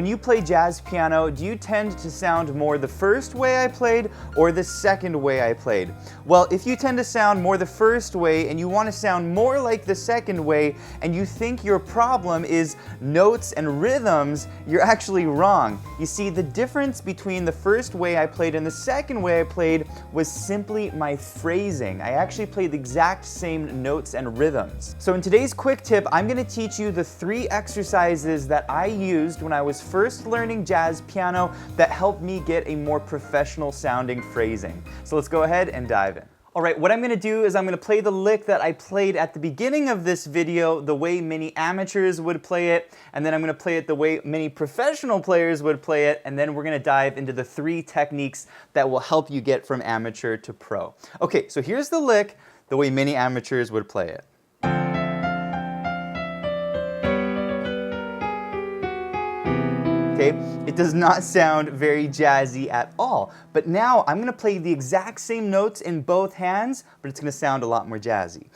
When you play jazz piano, do you tend to sound more the first way I played or the second way I played? Well, if you tend to sound more the first way and you want to sound more like the second way and you think your problem is notes and rhythms, you're actually wrong. You see, the difference between the first way I played and the second way I played was simply my phrasing. I actually played the exact same notes and rhythms. So in today's quick tip, I'm going to teach you the 3 exercises that I used when I was first learning jazz piano that helped me get a more professional sounding phrasing. So let's go ahead and dive in. All right, what I'm going to do is I'm going to play the lick that I played at the beginning of this video the way many amateurs would play it, and then I'm going to play it the way many professional players would play it, and then we're going to dive into the 3 techniques that will help you get from amateur to pro. Okay, so here's the lick the way many amateurs would play it. Okay, it does not sound very jazzy at all. But now I'm going to play the exact same notes in both hands, but it's going to sound a lot more jazzy.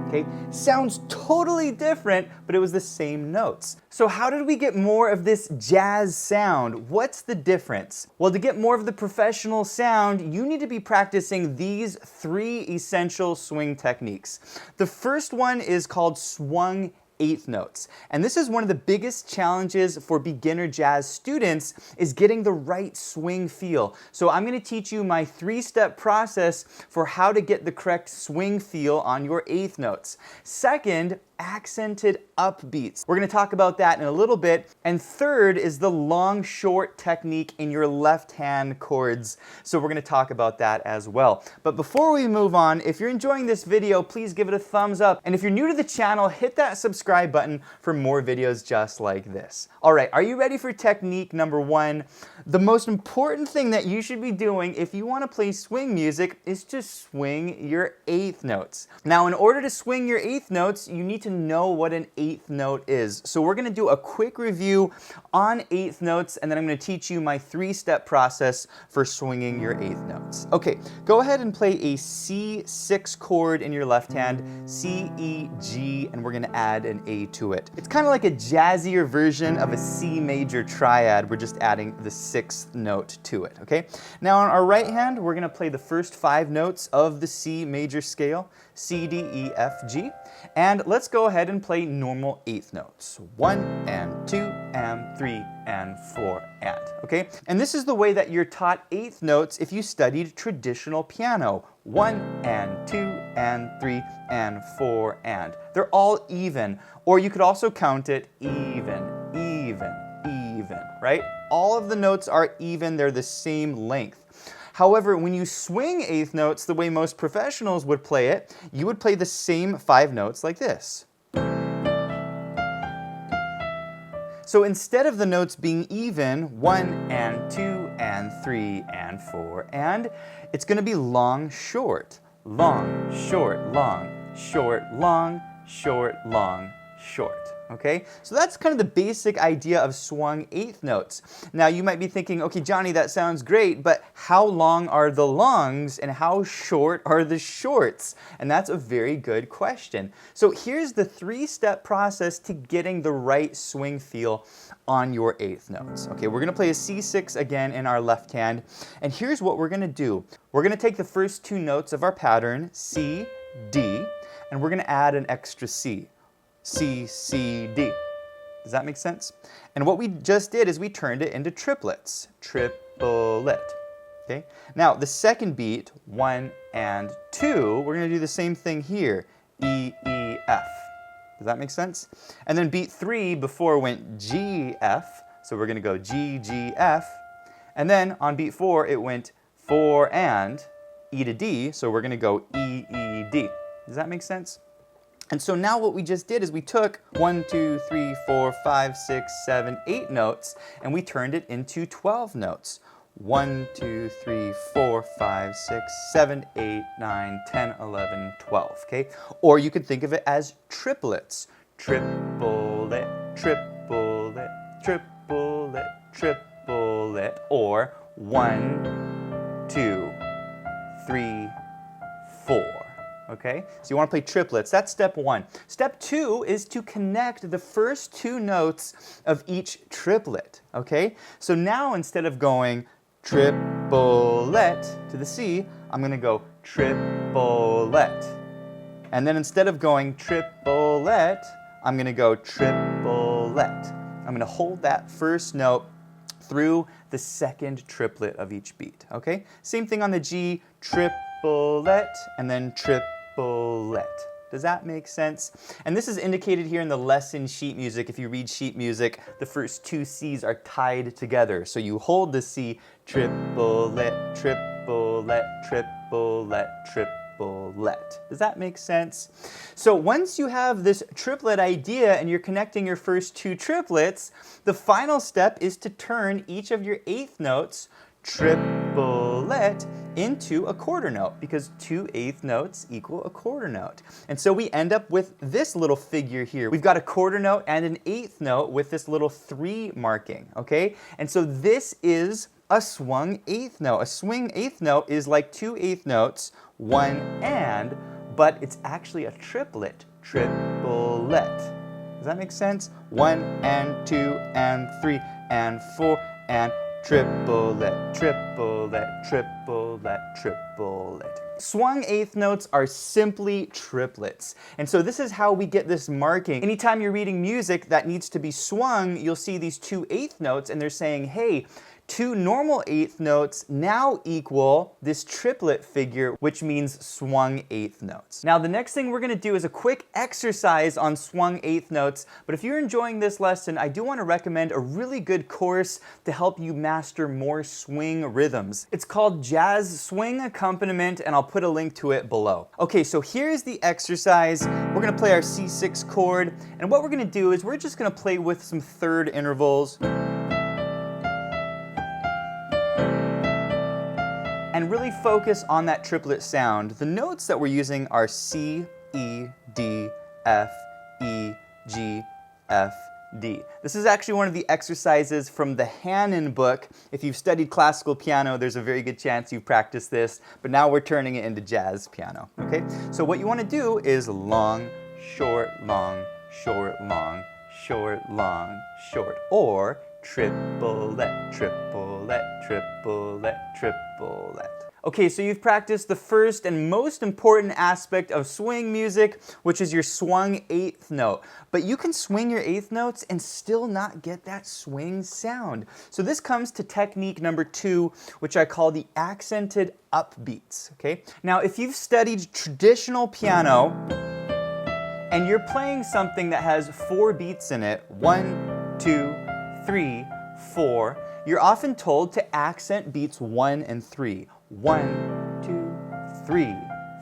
Okay, sounds totally different, but it was the same notes. So how did we get more of this jazz sound? What's the difference? Well, to get more of the professional sound, you need to be practicing these 3 essential swing techniques. The first one is called swung 8th notes. And this is one of the biggest challenges for beginner jazz students, is getting the right swing feel. So I'm going to teach you my 3-step process for how to get the correct swing feel on your 8th notes. Second, accented upbeats. We're going to talk about that in a little bit. And third is the long-short technique in your left hand chords. So we're going to talk about that as well. But before we move on, if you're enjoying this video, please give it a thumbs up. And if you're new to the channel, hit that subscribe button for more videos just like this. All right, are you ready for technique number 1? The most important thing that you should be doing if you want to play swing music is to swing your 8th notes. Now, in order to swing your 8th notes, you need to know what an 8th note is. So we're going to do a quick review on 8th notes, and then I'm going to teach you my 3-step process for swinging your 8th notes. Okay, go ahead and play a C6 chord in your left hand, C, E, G, and we're going to add an A to it. It's kind of like a jazzier version of a C major triad. We're just adding the 6th note to it, okay? Now on our right hand, we're going to play the first 5 notes of the C major scale, C, D, E, F, G, and let's go ahead and play normal 8th notes. 1 and 2 and 3 and 4 and, okay? And this is the way that you're taught 8th notes if you studied traditional piano. 1 and 2 and 3 and 4 and. They're all even, or you could also count it even, even, even, right? All of the notes are even, they're the same length. However, when you swing 8th notes the way most professionals would play it, you would play the same 5 notes like this. So instead of the notes being even, 1 and 2 and 3 and 4 and, it's going to be long, short. Long, short, long, short, long, short, long, short. Okay, so that's kind of the basic idea of swung 8th notes. Now you might be thinking, okay, Johnny, that sounds great, but how long are the longs and how short are the shorts? And that's a very good question. So here's the 3-step process to getting the right swing feel on your 8th notes. Okay, we're going to play a C6 again in our left hand, and here's what we're going to do. We're going to take the first 2 notes of our pattern, C, D, and we're going to add an extra C. C, C, D. Does that make sense? And what we just did is we turned it into triplets. Triplet. Okay? Now, the second beat, 1 and 2, we're going to do the same thing here. E, E, F. Does that make sense? And then beat 3 before went G, F. So we're going to go G, G, F. And then on beat 4, it went 4 and E to D. So we're going to go E, E, D. Does that make sense? And so now what we just did is we took 1, 2, 3, 4, 5, 6, 7, 8 notes, and we turned it into 12 notes. 1, 2, 3, 4, 5, 6, 7, 8, 9, 10, 11, 12, okay? Or you could think of it as triplets. Triplet, triplet, triplet, triplet, or 1, 2, 3, 4. okay? So you want to play triplets. That's step one. Step two is to connect the first two notes of each triplet, okay? So now instead of going triplet to the C, I'm going to go triplet. And then instead of going triplet, I'm going to go triplet. I'm going to hold that first note through the second triplet of each beat, okay? Same thing on the G, triplet, and then triplet. Does that make sense? And this is indicated here in the lesson sheet music. If you read sheet music, the first two C's are tied together. So you hold the C, triplet, triplet, triplet, triplet. Does that make sense? So once you have this triplet idea and you're connecting your first two triplets, the final step is to turn each of your eighth notes, triplet, into a quarter note, because 2 eighth notes equal a quarter note. And so we end up with this little figure here. We've got a quarter note and an eighth note with this little 3 marking, okay? And so this is a swung eighth note. A swing eighth note is like 2 eighth notes, 1 and, but it's actually a triplet, triplet. Does that make sense? 1 and 2 and 3 and 4 and triplet, triplet, triplet, triplet. Swung eighth notes are simply triplets. And so this is how we get this marking. Anytime you're reading music that needs to be swung, you'll see these 2 eighth notes and they're saying, hey, 2 normal eighth notes now equal this triplet figure, which means swung eighth notes. Now the next thing we're going to do is a quick exercise on swung eighth notes, but if you're enjoying this lesson, I do want to recommend a really good course to help you master more swing rhythms. It's called Jazz Swing Accompaniment, and I'll put a link to it below. Okay, so here's the exercise. We're going to play our C6 chord, and what we're going to do is we're just going to play with some third intervals and really focus on that triplet sound. The notes that we're using are C, E, D, F, E, G, F, D. This is actually one of the exercises from the Hannon book. If you've studied classical piano, there's a very good chance you've practiced this, but now we're turning it into jazz piano, okay? So what you want to do is long, short, long, short, long, short, long, short, or triplet, triplet, triplet, triplet. Okay, so you've practiced the first and most important aspect of swing music, which is your swung eighth note. But you can swing your eighth notes and still not get that swing sound. So this comes to technique number 2, which I call the accented upbeats, okay? Now, if you've studied traditional piano and you're playing something that has 4 beats in it, 1, 2, 3, 4, you're often told to accent beats 1 and 3. 1, 2, 3,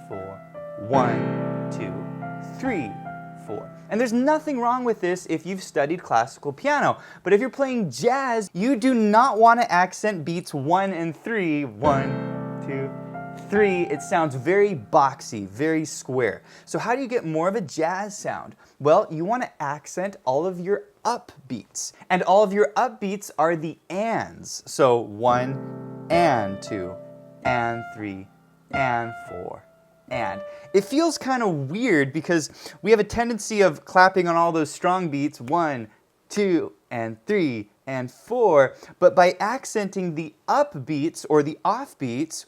4. 1, 2, 3, 4. And there's nothing wrong with this if you've studied classical piano. But if you're playing jazz, you do not want to accent beats 1 and 3. 1, 2, 3. It sounds very boxy, very square. So how do you get more of a jazz sound? Well, you want to accent all of your upbeats. And all of your upbeats are the ands. So 1 and 2 and 3 and 4 and. It feels kind of weird because we have a tendency of clapping on all those strong beats, 1, 2, and 3, and 4, but by accenting the upbeats or the offbeats,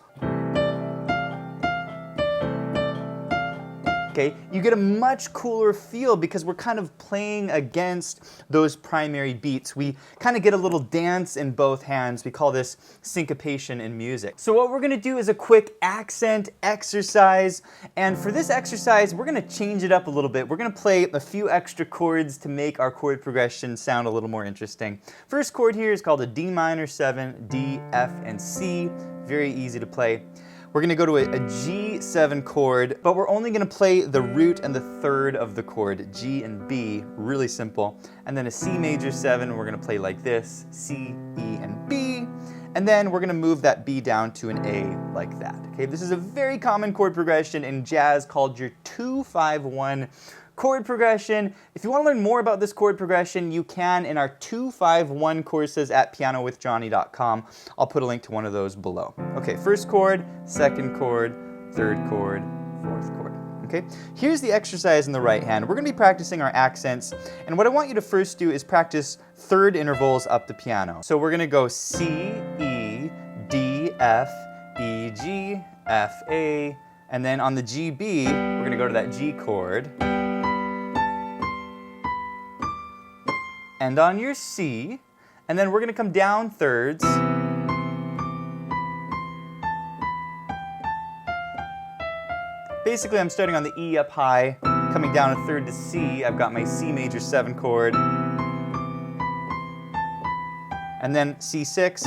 okay, you get a much cooler feel because we're kind of playing against those primary beats. We kind of get a little dance in both hands. We call this syncopation in music. So what we're gonna do is a quick accent exercise. And for this exercise, we're gonna change it up a little bit. We're gonna play a few extra chords to make our chord progression sound a little more interesting. First chord here is called a D minor 7, D, F, and C. Very easy to play. We're going to go to a G7 chord, but we're only going to play the root and the third of the chord, G and B, really simple. And then a C major 7, we're going to play like this, C, E, and B. And then we're going to move that B down to an A like that. Okay, this is a very common chord progression in jazz called your 2-5-1 chord progression. If you want to learn more about this chord progression, you can in our 2-5-1 courses at pianowithjonny.com. I'll put a link to one of those below. Okay, first chord, second chord, third chord, fourth chord. okay? Here's the exercise in the right hand. We're gonna be practicing our accents, and what I want you to first do is practice third intervals up the piano. So we're gonna go C, E, D, F, E, G, F, A, and then on the G, B, we're gonna go to that G chord. And on your C, and then we're gonna come down thirds. Basically, I'm starting on the E up high, coming down a third to C. I've got my C major 7 chord. And then C6.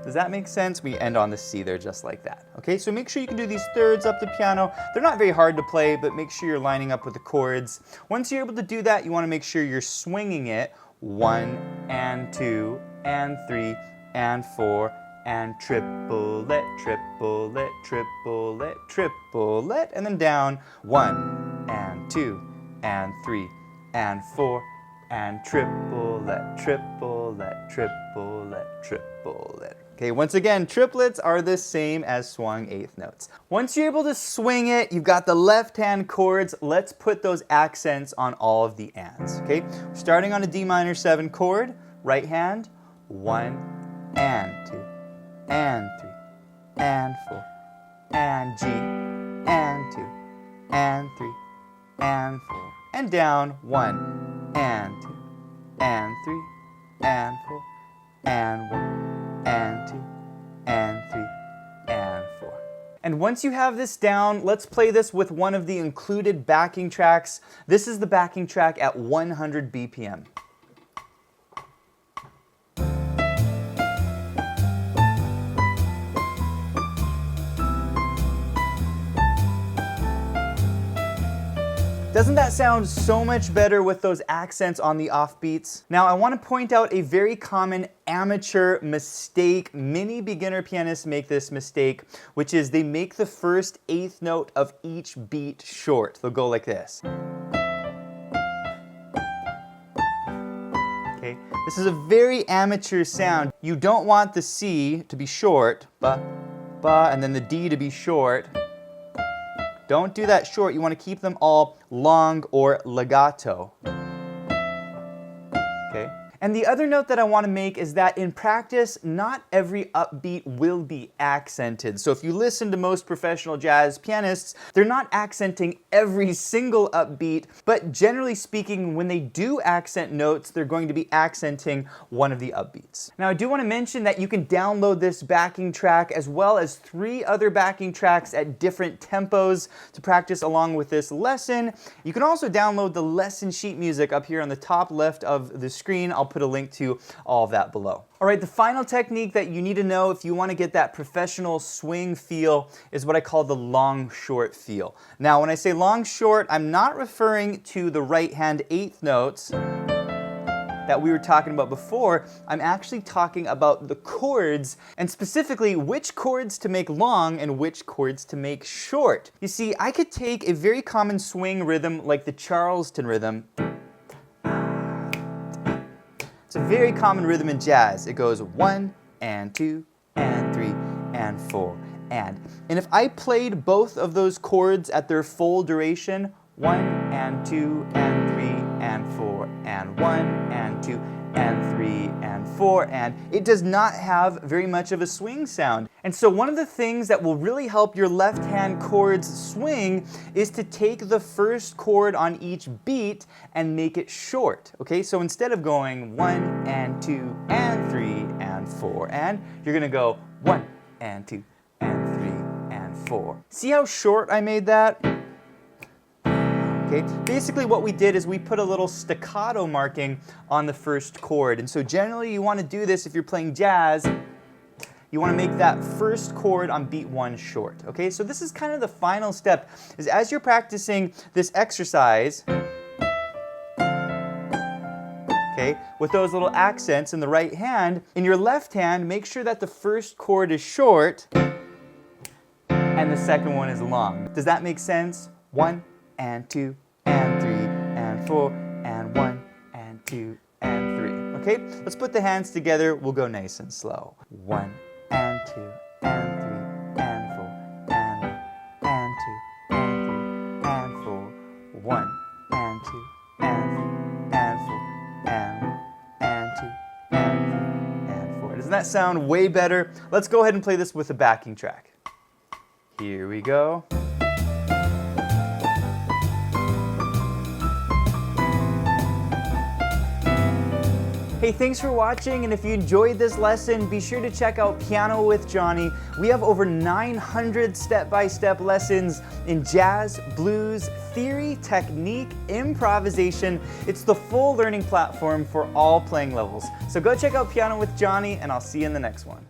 Does that make sense? We end on the C there just like that. Okay, so make sure you can do these thirds up the piano. They're not very hard to play, but make sure you're lining up with the chords. Once you're able to do that, you want to make sure you're swinging it 1 and 2 and 3 and 4 and triplet, triplet, triplet, triplet, and then down 1 and 2 and 3 and 4 and triplet, triplet, triplet, triplet. Okay, once again, triplets are the same as swung eighth notes. Once you're able to swing it, you've got the left hand chords. Let's put those accents on all of the ands, okay? Starting on a D minor 7 chord, right hand, 1 and 2 and 3 and 4 and G and 2 and 3 and 4 and down 1 and 2 and 3 and 4 and 1 and 2 and 3 and 4. And once you have this down, let's play this with one of the included backing tracks. This is the backing track at 100 BPM. Doesn't that sound so much better with those accents on the offbeats? Now I want to point out a very common amateur mistake. Many beginner pianists make this mistake, which is they make the first eighth note of each beat short. They'll go like this. Okay, this is a very amateur sound. You don't want the C to be short, ba, ba, and then the D to be short. Don't do that short. You want to keep them all long or legato. Okay? And the other note that I want to make is that in practice, not every upbeat will be accented. So if you listen to most professional jazz pianists, they're not accenting every single upbeat, but generally speaking, when they do accent notes, they're going to be accenting one of the upbeats. Now I do want to mention that you can download this backing track as well as 3 other backing tracks at different tempos to practice along with this lesson. You can also download the lesson sheet music up here on the top left of the screen. I'll put a link to all of that below. All right, the final technique that you need to know if you want to get that professional swing feel is what I call the long-short feel. Now, when I say long-short, I'm not referring to the right hand eighth notes that we were talking about before. I'm actually talking about the chords, and specifically which chords to make long and which chords to make short. You see, I could take a very common swing rhythm like the Charleston rhythm. It's a very common rhythm in jazz. It goes 1 and 2 and 3 and 4 and if I played both of those chords at their full duration, 1 and 2 and 3 and 4 and 1 and 2 and 3 and 4 and it does not have very much of a swing sound. And so one of the things that will really help your left hand chords swing is to take the first chord on each beat and make it short. Okay, so instead of going 1 and 2 and 3 and 4 and you're gonna go 1 and 2 and 3 and 4. See how short I made that? Okay. Basically what we did is we put a little staccato marking on the first chord, and so generally you want to do this if you're playing jazz. You want to make that first chord on beat 1 short. Okay, so this is kind of the final step, is as you're practicing this exercise, okay, with those little accents in the right hand, in your left hand, make sure that the first chord is short and the second one is long. Does that make sense? 1 and 2 and 3 and 4 and 1 and 2 and 3. Okay, let's put the hands together. We'll go nice and slow. 1 and 2 and 3 and 4 and 1 1, and 2, and 3, and 4, and 2, and 3, and 4. Doesn't that sound way better? Let's go ahead and play this with a backing track. Here we go. Hey, thanks for watching, and if you enjoyed this lesson, be sure to check out Piano with Jonny. We have over 900 step-by-step lessons in jazz, blues, theory, technique, improvisation. It's the full learning platform for all playing levels. So go check out Piano with Jonny, and I'll see you in the next one.